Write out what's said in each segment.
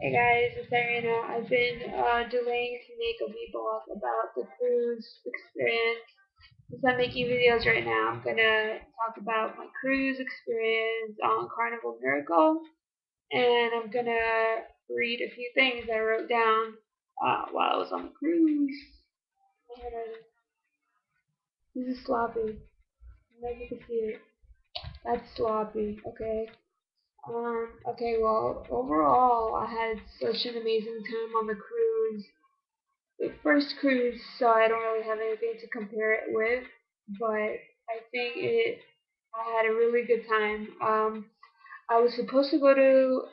Hey guys, it's Irina. I've been delaying to make a VBLOG about the cruise experience. Since I'm making videos right now, I'm gonna talk about my cruise experience on Carnival Miracle, and I'm gonna read a few things I wrote down while I was on the cruise. This is sloppy. I don't know if you can see it. That's sloppy. Okay. Okay, well, overall, I had such an amazing time on the cruise. The first cruise, so I don't really have anything to compare it with, but I think I had a really good time. I was supposed to go to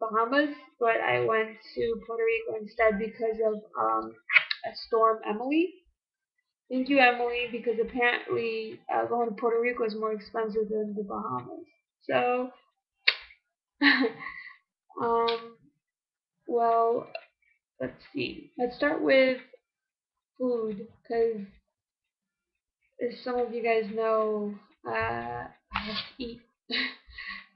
Bahamas, but I went to Puerto Rico instead because of a storm Emily. Thank you, Emily, because apparently going to Puerto Rico is more expensive than the Bahamas. So, um, well, let's see. Let's start with food, because as some of you guys know, I love to eat.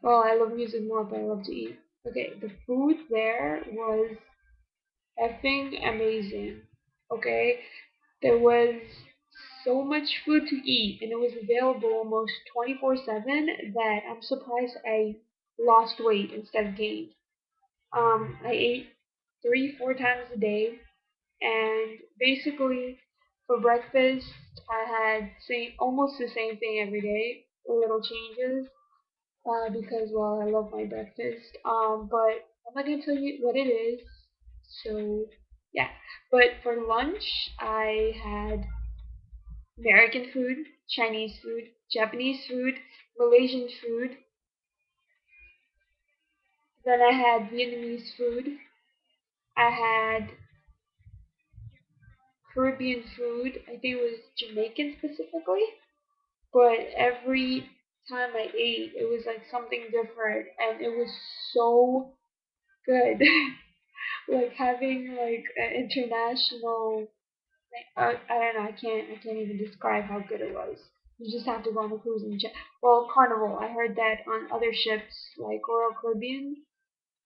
Well, I love music more, but I love to eat. Okay, the food there was effing amazing. Okay, there was so much food to eat, and it was available almost 24/7 that I'm surprised I lost weight instead of gained. I ate 3, 4 times a day, and basically for breakfast I had almost the same thing every day, little changes, because well I love my breakfast. But I'm not gonna tell you what it is. So yeah, but for lunch I had American food, Chinese food, Japanese food, Malaysian food. Then I had Vietnamese food. I had Caribbean food. I think it was Jamaican specifically. But every time I ate, it was like something different, and it was so good. Like having like an international. I don't know. I can't even describe how good it was. You just have to go on a cruise and check. Well, Carnival. I heard that on other ships like Royal Caribbean.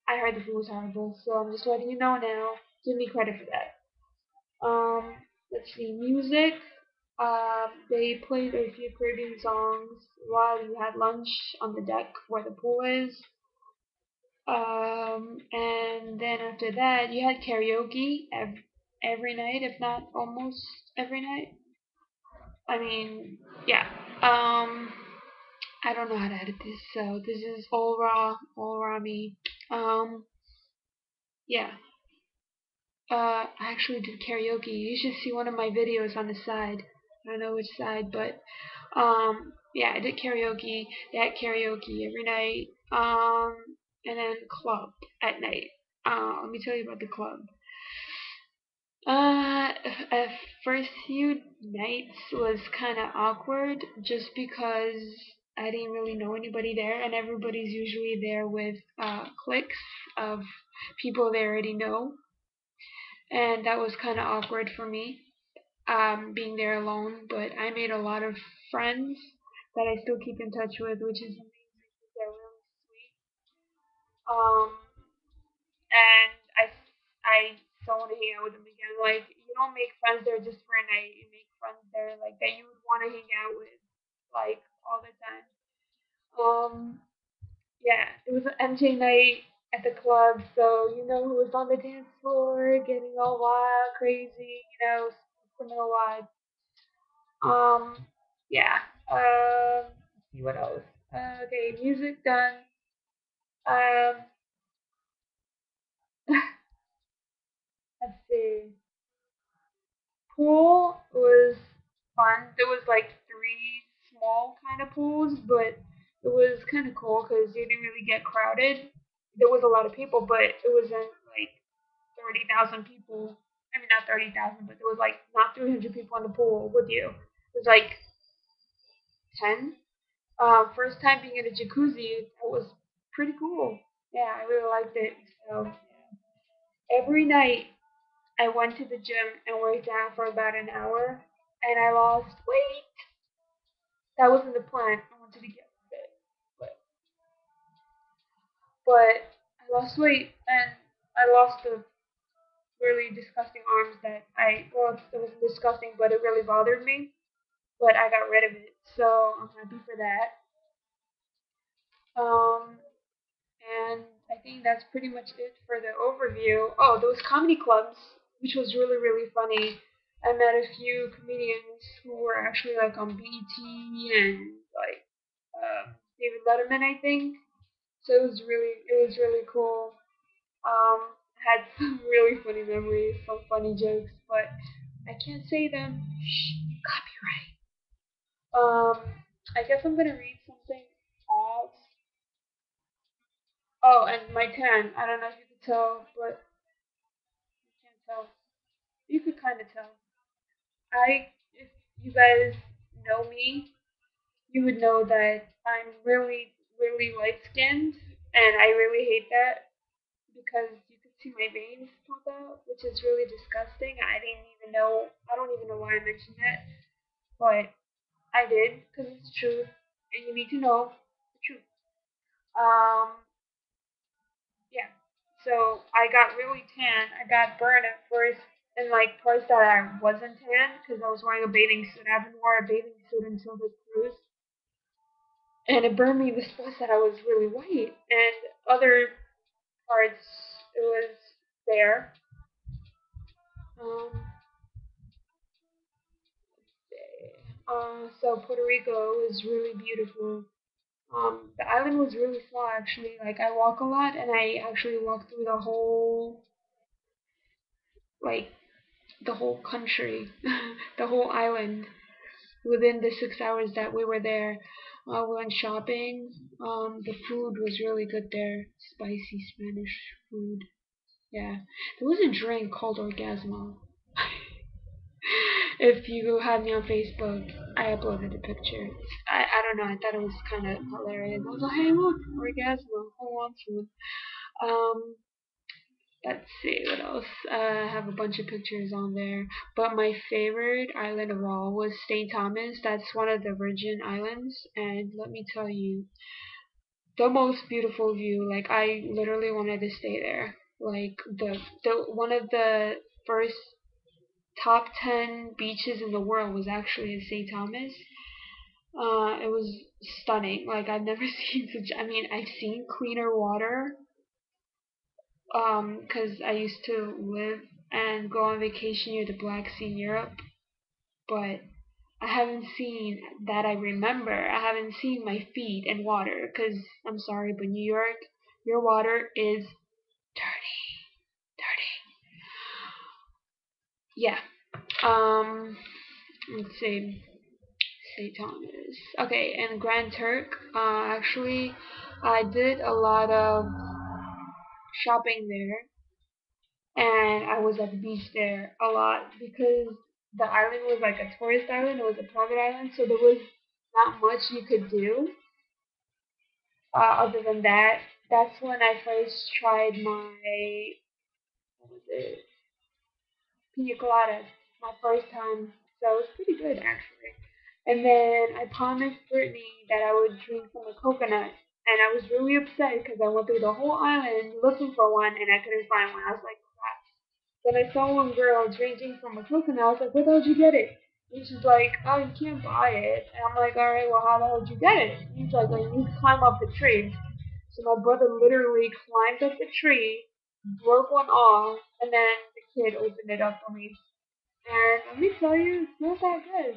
I heard the food was horrible, so I'm just letting you know now. Give me credit for that. Let's see, music. They played a few Caribbean songs while you had lunch on the deck where the pool is. And then after that, you had karaoke every night, if not almost every night. I mean, yeah. I don't know how to edit this, so this is all raw me. Um, yeah. I actually did karaoke. You should see one of my videos on the side. I don't know which side, but yeah, I did karaoke. They had karaoke every night. And then club at night. Let me tell you about the club. Uh, uh, First few nights was kind of awkward just because I didn't really know anybody there, and everybody's usually there with cliques of people they already know, and that was kind of awkward for me, being there alone. But I made a lot of friends that I still keep in touch with, which is amazing. They're really sweet. Um, and I still want to hang out with them again. Like you don't make friends there just for a night. You make friends there like that you would want to hang out with, like all the time. Um, yeah, it was an MJ night at the club, so you know who was on the dance floor, getting all wild, crazy, criminal vibe. Um, yeah. Let's see what else. Okay, music done. Um, let's see. Pool was fun. There was like 3 small kind of pools, but it was kind of cool because you didn't really get crowded. There was a lot of people, but it wasn't like 30,000 people. I mean, not 30,000, but there was like not 300 people in the pool with you. It was like 10. First time being in a jacuzzi, it was pretty cool. Yeah, I really liked it. So every night I went to the gym and worked out for about an hour, and I lost weight. That wasn't the plan. I wanted to get fit, but I lost weight, and I lost the really disgusting arms that well, it wasn't disgusting, but it really bothered me. But I got rid of it, so I'm happy for that. Um, and I think that's pretty much it for the overview. Oh, those comedy clubs, which was really, really funny. I met a few comedians who were actually like on BET and like David Letterman, I think. So it was really cool. Had some really funny memories, some funny jokes, but I can't say them. Shh, copyright. I guess I'm gonna read something else. Oh, and my tan. I don't know if you could tell, but you can't tell. You could kind of tell. If you guys know me, you would know that I'm really, really light skinned, and I really hate that because you could see my veins pop out, which is really disgusting. I didn't even know. I don't even know why I mentioned that, but I did because it's the truth, and you need to know the truth. Um, yeah. So I got really tan. I got burned at first in like parts that I wasn't tan because I was wearing a bathing suit. I haven't worn a bathing suit until the cruise, and it burned me in the spots that I was really white, and other parts it was there. Um, so Puerto Rico was really beautiful. The island was really small actually. Like I walk a lot, and I actually walked through like the whole country, the whole island within the 6 hours that we were there. We went shopping. The food was really good there. Spicy Spanish food. Yeah. There was a drink called Orgasmo. If you had me on Facebook, I uploaded a picture. I don't know. I thought it was kind of hilarious. I was like, hey, look, Orgasmo. I want one. Um, let's see what else. I have a bunch of pictures on there. But my favorite island of all was St. Thomas. That's one of the Virgin Islands. And let me tell you, the most beautiful view. Like I literally wanted to stay there. Like the one of the first top 10 beaches in the world was actually in St. Thomas. It was stunning. Like I've never seen such. I mean, I've seen cleaner water. 'Cause I used to live and go on vacation near the Black Sea in Europe, but I haven't seen that I remember. I haven't seen my feet in water. 'Cause I'm sorry, but New York, your water is dirty, dirty. Yeah. Um, let's see. St. Thomas. Okay, and Grand Turk. Actually, I did a lot of shopping there, and I was at the beach there a lot because the island was like a tourist island. It was a private island, so there was not much you could do. Other than that, that's when I first tried my what was it? Pina coladas. My first time, so it was pretty good actually. And then I promised Brittany that I would drink from a coconut, and I was really upset because I went through the whole island looking for one, and I couldn't find one. I was like, crap. Then I saw one girl drinking from a coconut. I was like, where the hell did you get it? And she's like, oh, you can't buy it. And I'm like, all right, well, how the hell did you get it? And he's like, well, you need to climb up the tree. So my brother literally climbed up the tree, broke one off, and then the kid opened it up for me. And let me tell you, it's not that good.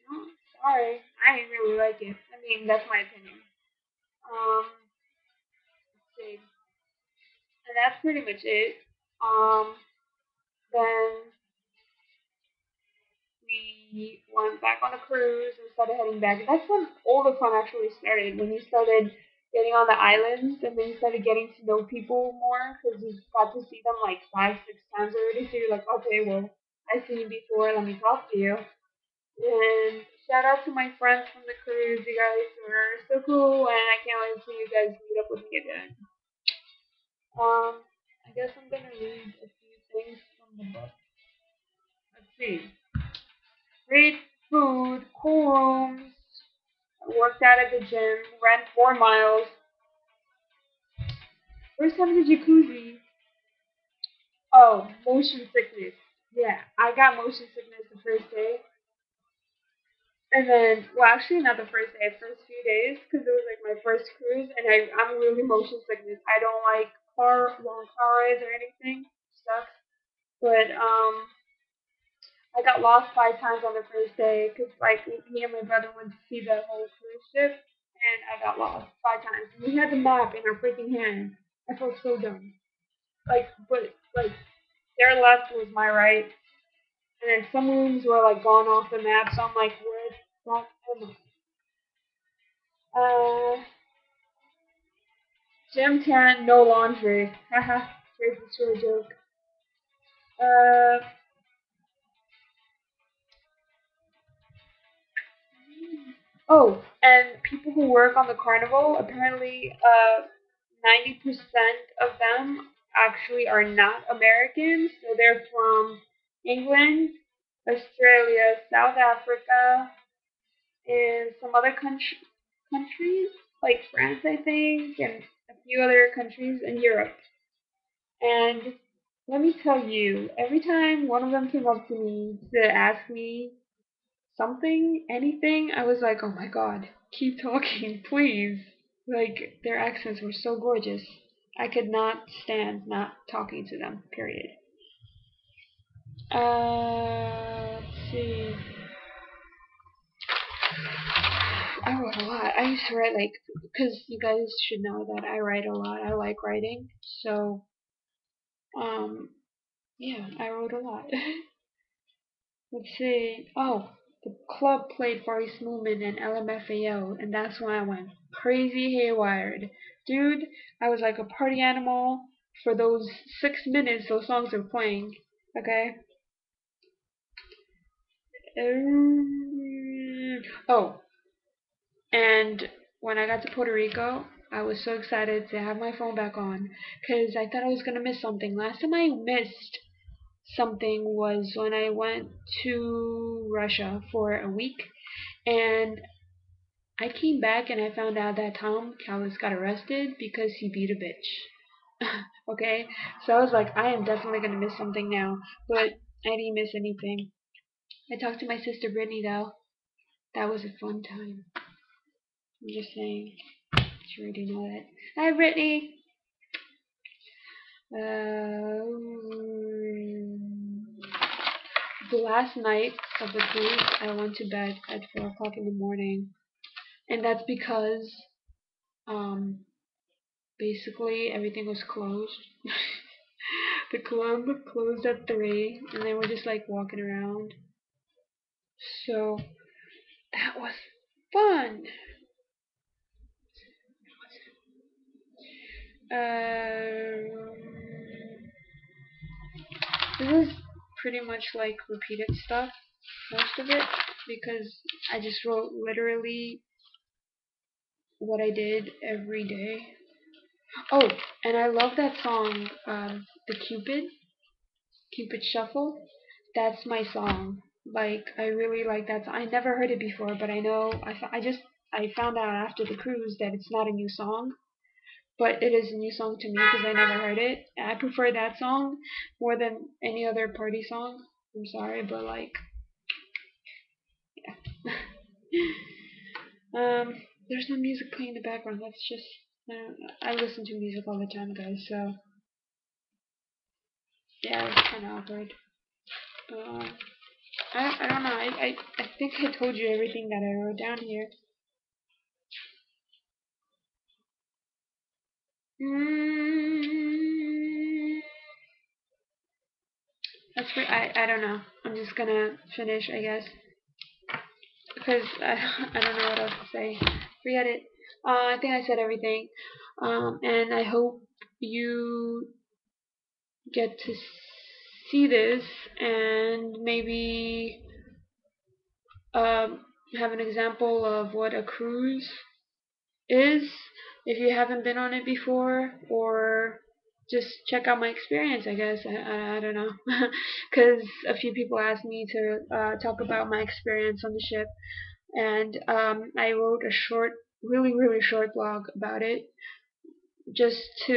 No, sorry, I didn't really like it. I mean, that's my opinion. Let's see, and that's pretty much it. Um, then we went back on a cruise and started heading back. That's when all the fun actually started. When you started getting on the islands and then you started getting to know people more because you got to see them like 5, 6 times already. So you're like, okay, well, I've seen you before. Let me talk to you. And shout out to my friends from the cruise. You guys were so cool, and I can't wait to see you guys meet up with me again. I guess I'm gonna read a few things from the book. Let's see. Great food, cool rooms, worked out at the gym, ran 4 miles. First time in the jacuzzi. Oh, motion sickness. Yeah, I got motion sickness the first day. And then, well, actually, not the first day, first few days, because it was like my first cruise, and I'm really motion sickness. I don't like long car rides or anything. Sucks. But I got lost 5 times on the first day, because like me and my brother went to see the whole cruise ship, and I got lost 5 times. We had the map in our freaking hand. I felt so dumb. But like their left was my right, and then some rooms were like gone off the map. So I'm like, where the fuck am I? Gym tan, no laundry. Haha, here's the short joke. Uh, oh, and people who work on the carnival, apparently, 90% of them actually are not Americans. So they're from England, Australia, South Africa, and some other countries, like France, I think, and a few other countries in Europe. And let me tell you, every time one of them came up to me to ask me something, anything, I was like, oh my god, keep talking, please. Like, their accents were so gorgeous. I could not stand not talking to them, period. Let's see. I wrote a lot. I used to write, like, because you guys should know that I write a lot. I like writing. So, um, yeah, I wrote a lot. Let's see. Oh, the club played Faris Movement and LMFAO, and that's when I went crazy haywired. Dude, I was like a party animal for those 6 minutes those songs were playing. Okay? Oh, and when I got to Puerto Rico, I was so excited to have my phone back on because I thought I was going to miss something. Last time I missed something was when I went to Russia for a week, and I came back and I found out that Tom Callis got arrested because he beat a bitch. Okay, so I was like, I am definitely gonna miss something now, but I didn't miss anything. I talked to my sister Brittany though. That was a fun time. I'm just saying. You already know that. Hi Brittany. The last night of the cruise, I went to bed at 4 o'clock in the morning, and that's because um basically everything was closed. The club closed at 3, and they were just like walking around. So that was fun. This is pretty much like repeated stuff, most of it, because I just wrote literally what I did every day. Oh, and I love that song, the Cupid Shuffle. That's my song. Like, I really like that song. I never heard it before, but I know I found out after the cruise that it's not a new song, but it is a new song to me because I never heard it. I prefer that song more than any other party song. I'm sorry, but like, yeah. There's no music playing in the background. That's just I listen to music all the time, guys. So yeah, it's kind of awkward. Um, I don't know. I think I told you everything that I wrote down here. Mm, I don't know. I'm just gonna finish, I guess, because I don't know what else to say. Forget it. I think I said everything. And I hope you get to see this and maybe um, have an example of what a cruise is if you haven't been on it before, or just check out my experience, I guess. I don't know. Because a few people asked me to talk about my experience on the ship, and I wrote a short, really, really short blog about it just to